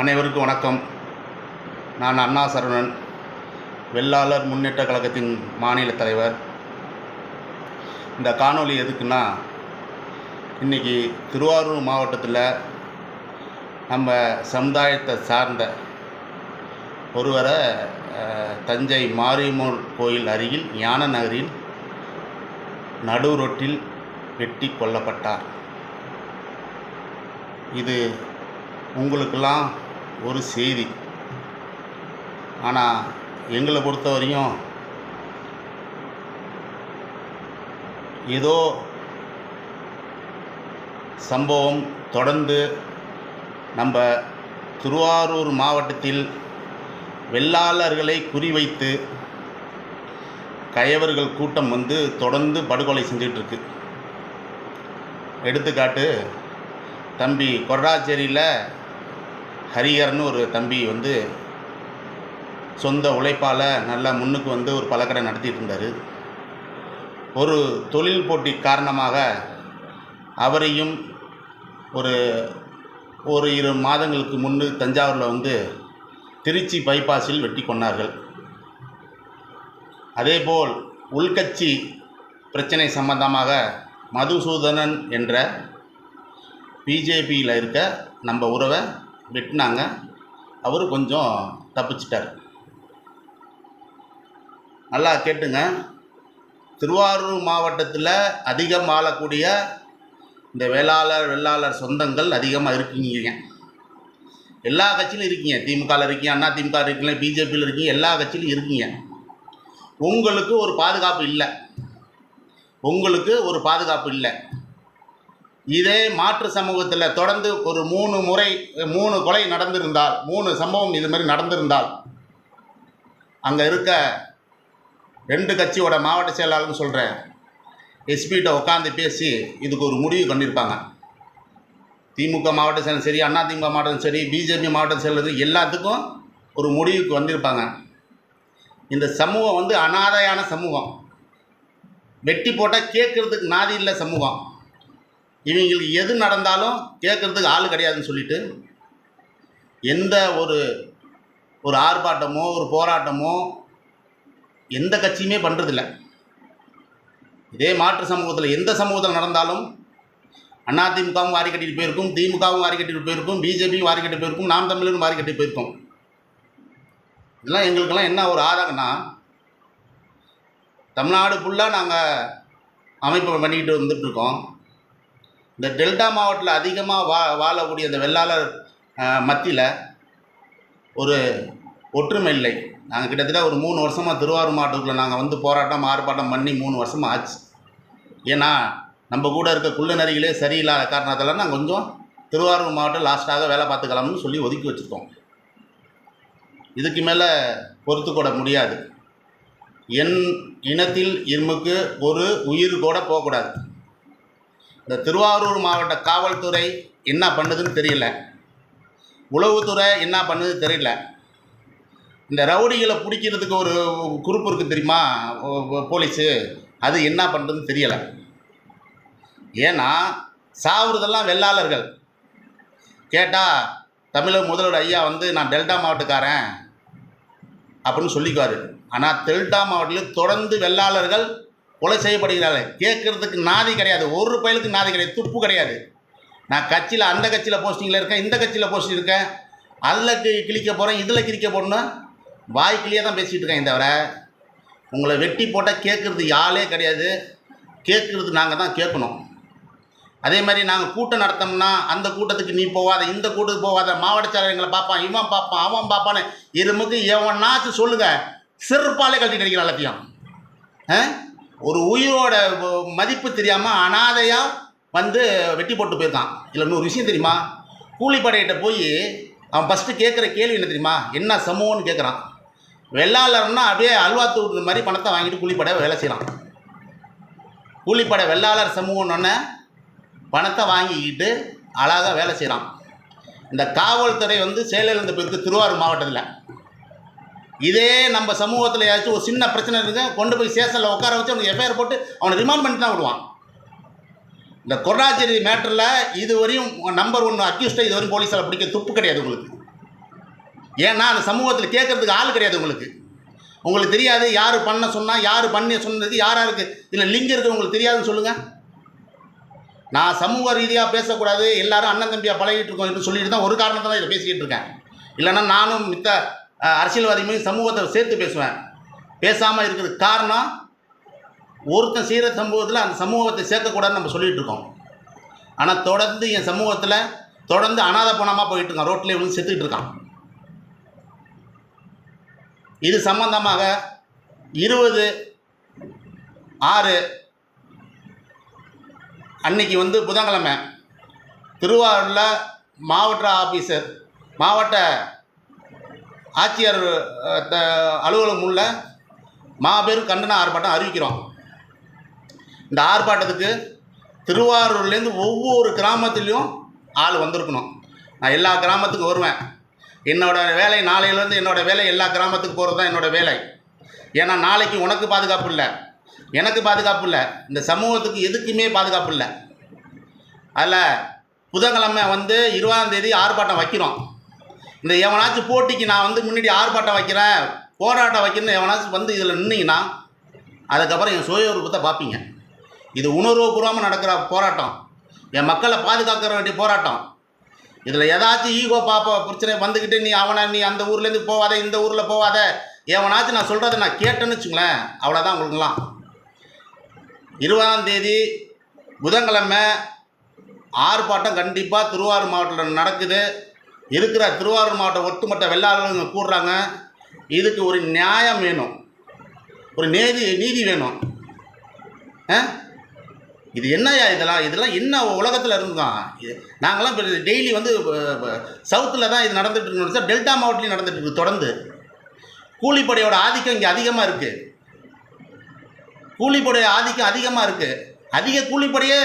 அனைவருக்கும் வணக்கம். நான் அண்ணா சரவணன், வெள்ளாளர் முன்னேற்ற கழகத்தின் மாநில தலைவர். இந்த காணொளி எதுக்குன்னா, இன்றைக்கி திருவாரூர் மாவட்டத்தில் நம்ம சமுதாயத்தை சார்ந்த ஒருவரை தஞ்சை மாரியம்மன் கோயில் அருகில் ஞான நகரில் நடு ரோட்டில் வெட்டி கொல்லப்பட்டார். இது உங்களுக்கெல்லாம் ஒரு செய்தி. ஆனால் எங்களை பொறுத்த வரையும் ஏதோ சம்பவம் தொடர்ந்து நம்ம திருவாரூர் மாவட்டத்தில் வெள்ளாளர்களை குறிவைத்து கயவர்கள் கூட்டம் வந்து தொடர்ந்து படுகொலை செஞ்சிட்ருக்கு. எடுத்துக்காட்டு, தம்பி கொர்ராச்சேரியில் ஹரிகர்னு ஒரு தம்பி வந்து சொந்த உழைப்பால் நல்லா முன்னுக்கு வந்து ஒரு பழக்கடை நடத்திட்டு இருந்தார். ஒரு தொழில் போட்டி காரணமாக அவரையும் ஒரு 2 மாதங்களுக்கு முன்பு தஞ்சாவூரில் வந்து திருச்சி பைபாஸில் வெட்டி கொண்டார்கள். அதேபோல் உள்கட்சி பிரச்சனை சம்பந்தமாக மதுசூதனன் என்ற பிஜேபியில் இருக்க நம்ம உறவை வெட்டினாங்க. அவர் கொஞ்சம் தப்பிச்சிட்டார். நல்லா கேட்டுங்க, திருவாரூர் மாவட்டத்தில் அதிகம் வாழக்கூடிய இந்த வெள்ளாளர் சொந்தங்கள் அதிகமாக இருக்கீங்க. எல்லா கட்சியிலும் இருக்கீங்க. திமுகவில் இருக்கீங்க, அண்ணா திமுக இருக்கீங்க, பிஜேபியில் இருக்கீங்க, எல்லா கட்சியிலும் இருக்கீங்க. உங்களுக்கு ஒரு பாதுகாப்பு இல்லை. இதே மாற்று சமூகத்தில் தொடர்ந்து ஒரு 3 கொலை நடந்திருந்தால், 3 சம்பவம் இது மாதிரி நடந்திருந்தால், அங்கே இருக்க 2 கட்சியோட மாவட்ட செயலாளர்னு சொல்கிறேன் எஸ்பிகிட்ட உட்காந்து பேசி இதுக்கு ஒரு முடிவு பண்ணியிருப்பாங்க. திமுக மாவட்ட செயலர் சரி, அண்ணா திமுக மாவட்டம் சரி, பிஜேபி மாவட்ட செயலர் எல்லாத்துக்கும் ஒரு முடிவுக்கு வந்திருப்பாங்க. இந்த சமூகம் வந்து அனாதையான சமூகம், வெட்டி போட்டால் கேட்குறதுக்கு நாதி இல்லை சமூகம். இவங்களுக்கு எது நடந்தாலும் கேட்குறதுக்கு ஆள் கிடையாதுன்னு சொல்லிட்டு எந்த ஒரு ஆர்ப்பாட்டமோ ஒரு போராட்டமோ எந்த கட்சியுமே பண்ணுறதில்ல. இதே மாற்று சமூகத்தில் எந்த சமூகத்தில் நடந்தாலும் அதிமுகவும் வாரி கட்டிட்டு போயிருக்கும், திமுகவும் வாரி கட்டிட்டு போயிருக்கும், பிஜேபியும் வாரி கட்டி போயிருக்கும், நாம் தமிழரும் வாரி கட்டி போயிருக்கும். இதெல்லாம் எங்களுக்கெல்லாம் என்ன ஒரு ஆதங்கம்னா, தமிழ்நாடு ஃபுல்லாக நாங்கள் அமைப்பு பண்ணிக்கிட்டு வந்துட்டுருக்கோம். இந்த டெல்டா மாவட்டத்தில் அதிகமாக வாழக்கூடிய இந்த வெள்ளாளர் மத்தியில் ஒரு ஒற்றுமை இல்லை. நாங்கள் கிட்டத்தட்ட ஒரு 3 வருஷமாக திருவாரூர் மாவட்டத்தில் நாங்கள் வந்து போராட்டம் ஆர்ப்பாட்டம் பண்ணி 3 வருஷமாக ஆச்சு. ஏன்னா நம்ம கூட இருக்க குள்ளநரிகளே சரியில்லாத காரணத்தால் நாங்கள் கொஞ்சம் திருவாரூர் மாவட்டம் லாஸ்ட்டாக வேலை பார்த்துக்கலாம்னு சொல்லி ஒதுக்கி வச்சுருக்கோம். இதுக்கு மேலே பொறுத்துக்கூட முடியாது. என் இனத்தில் இருமுக்கு ஒரு உயிர் கூட போகக்கூடாது. இந்த திருவாரூர் மாவட்ட காவல்துறை என்ன பண்ணுதுன்னு தெரியல, உளவுத்துறை என்ன பண்ணுது தெரியல. இந்த ரவுடிகளை பிடிக்கிறதுக்கு ஒரு குரூப் இருக்குது தெரியுமா, போலீஸு, அது என்ன பண்ணுறதுன்னு தெரியலை. ஏன்னா சாவுறதெல்லாம் வெள்ளாளர்கள். கேட்டால் தமிழக முதல்வர் ஐயா வந்து நான் டெல்டா மாவட்டக்காரன் அப்படின்னு சொல்லிக்குவார். ஆனால் டெல்டா மாவட்டத்தில் தொடர்ந்து வெள்ளாளர்கள் கொலை செய்யப்படுகிறார்கள். கேட்குறதுக்கு நாதி கிடையாது, ஒரு பயலுக்கு நாதி கிடையாது, துப்பு கிடையாது. நான் கட்சியில் அந்த கட்சியில் போஸ்டிங்கில் இருக்கேன், இந்த கட்சியில் போஸ்டிங் இருக்கேன், அதில் கிழிக்க போகிறேன், இதில் கிழிக்க போடணும், வாய்க்கிலேயே தான் பேசிகிட்டு இருக்கேன். தவிர உங்களை வெட்டி போட்டால் கேட்குறது யாழே கிடையாது. கேட்குறது நாங்கள் தான் கேட்கணும். அதே மாதிரி நாங்கள் கூட்டம் நடத்தோம்னா அந்த கூட்டத்துக்கு நீ போகாத, இந்த கூட்டத்துக்கு போகாத, மாவட்ட செயலர் எங்களை பார்ப்பான், இவன் பார்ப்பான், அவன் பார்ப்பான்னு இருமுக்கு எவனாச்சும் சொல்லுங்கள், செருப்பாலே கழட்டிட்டு அடிக்கிற எல்லாத்தையும். ஒரு உயிரோட மதிப்பு தெரியாமல் அனாதையாக வந்து வெட்டி போட்டு போயிருக்கான். இல்லை இன்னொரு விஷயம் தெரியுமா, கூலிப்படையிட்ட போய் அவன் ஃபஸ்ட்டு கேட்குற கேள்வி என்ன தெரியுமா, என்ன சமூகம்னு கேட்குறான். வெள்ளாளர்னா அப்படியே அல்வா தூக்குற மாதிரி பணத்தை வாங்கிட்டு கூலிப்படை வேலை செய்யலாம். கூலிப்படை வெள்ளாளர் சமூகம்னு பணத்தை வாங்கிக்கிட்டு அழகாக வேலை செய்கிறான். இந்த காவல்துறை வந்து செயலிழந்த போயிருக்கு திருவாரூர் மாவட்டத்தில். இதே நம்ம சமூகத்தில் ஏதாச்சும் ஒரு சின்ன பிரச்சனை இருக்குது, கொண்டு போய் ஸ்டேஷனில் உட்கார வச்சு அவனுக்கு எஃப்ஐஆர் போட்டு அவனை ரிமாண்ட் பண்ணி தான் விடுவான். இந்த கொர்ராச்சேரி மேட்டரில் இதுவரையும் நம்பர் 1 அக்யூஸ்டை இதுவரையும் போலீஸால் பிடிக்க துப்பு கிடையாது உங்களுக்கு. ஏன்னா அந்த சமூகத்தில் கேட்கறதுக்கு ஆள் கிடையாது. உங்களுக்கு தெரியாது யார் பண்ண சொன்னால், யார் பண்ணி சொன்னதுக்கு யாருக்கு இதில் லிங்க் இருக்குது உங்களுக்கு தெரியாதுன்னு சொல்லுங்கள். நான் சமூக ரீதியாக பேசக்கூடாது, எல்லாரும் அண்ணன் தம்பியாக பழகிட்டு இருக்கோம் என்று சொல்லிட்டு தான் ஒரு காரணத்தை தான் இதை பேசிக்கிட்டு இருக்கேன். இல்லைன்னா நானும் மித்த அரசியல்வாதிகளையும் சமூகத்தை சேர்த்து பேசுவேன். பேசாமல் இருக்கிறதுக்கு காரணம், ஒருத்தன் செய்கிற சமூகத்தில் அந்த சமூகத்தை சேர்க்கக்கூடாதுன்னு நம்ம சொல்லிகிட்டு இருக்கோம். ஆனால் தொடர்ந்து என் சமூகத்தில் தொடர்ந்து அனாதை பணமாக போயிட்டு இருக்கான், ரோட்டில் விழுந்து செத்துக்கிட்டு இருக்கான். இது சம்பந்தமாக 20/6 அன்னைக்கு புதன்கிழமை திருவாரூரில் மாவட்ட ஆட்சியர் அலுவலகம் உள்ள மாபெரும் கண்டன ஆர்ப்பாட்டம் அறிவிக்கிறோம். இந்த ஆர்ப்பாட்டத்துக்கு திருவாரூர்லேருந்து ஒவ்வொரு கிராமத்துலேயும் ஆள் வந்திருக்கணும். நான் எல்லா கிராமத்துக்கும் வருவேன். என்னோடய வேலை நாளையிலேருந்து என்னோடய வேலை எல்லா கிராமத்துக்கு போகிறது தான் என்னோடய வேலை. ஏன்னா நாளைக்கு உனக்கு பாதுகாப்பு இல்லை, எனக்கு பாதுகாப்பு இல்லை, இந்த சமூகத்துக்கு எதுக்குமே பாதுகாப்பு இல்லை. அதில் புதன்கிழமை 20ஆம் தேதி ஆர்ப்பாட்டம் வைக்கிறோம். இந்த எவனாச்சும் போட்டிக்கு நான் முன்னாடி ஆர்ப்பாட்டம் வைக்கிறேன், போராட்டம் வைக்கிறேன்னு எவனாச்சும் இதில் நின்னீங்கன்னா அதுக்கப்புறம் என் சுய விருப்பத்தை பார்ப்பீங்க. இது உணர்வுபூர்வமாக நடக்கிற போராட்டம், என் மக்களை பாதுகாக்கிற வேண்டிய போராட்டம். இதில் ஏதாச்சும் ஈகோ பிரச்சனை வந்துக்கிட்டு நீ அந்த ஊர்லேருந்து போவாத, இந்த ஊரில் போவாத, எவனாச்சும் நான் சொல்கிறத நான் கேட்டேன்னு வச்சுங்களேன், அவ்வளோதான் உங்களுக்குலாம். 20ஆம் தேதி புதன்கிழமை ஆர்ப்பாட்டம் கண்டிப்பாக திருவாரூர் மாவட்டத்தில் நடக்குது. இருக்கிற திருவாரூர் மாவட்டம் ஒட்டுமொத்த வெள்ளாளர்கள் கூடுறாங்க. இதுக்கு ஒரு நியாயம் வேணும், ஒரு நீதி வேணும். இது என்னையா இதெல்லாம் என்ன உலகத்தில் இருந்துதான்? நாங்களாம் இப்போ டெய்லி சவுத்தில் தான் இது நடந்துட்டு இருக்கணும் சார். டெல்டா மாவட்டத்துலையும் நடந்துட்டு இருக்குது தொடர்ந்து. கூலிப்படையோட ஆதிக்கம் இங்கே அதிகமாக இருக்குது. அதிக கூலிப்படையே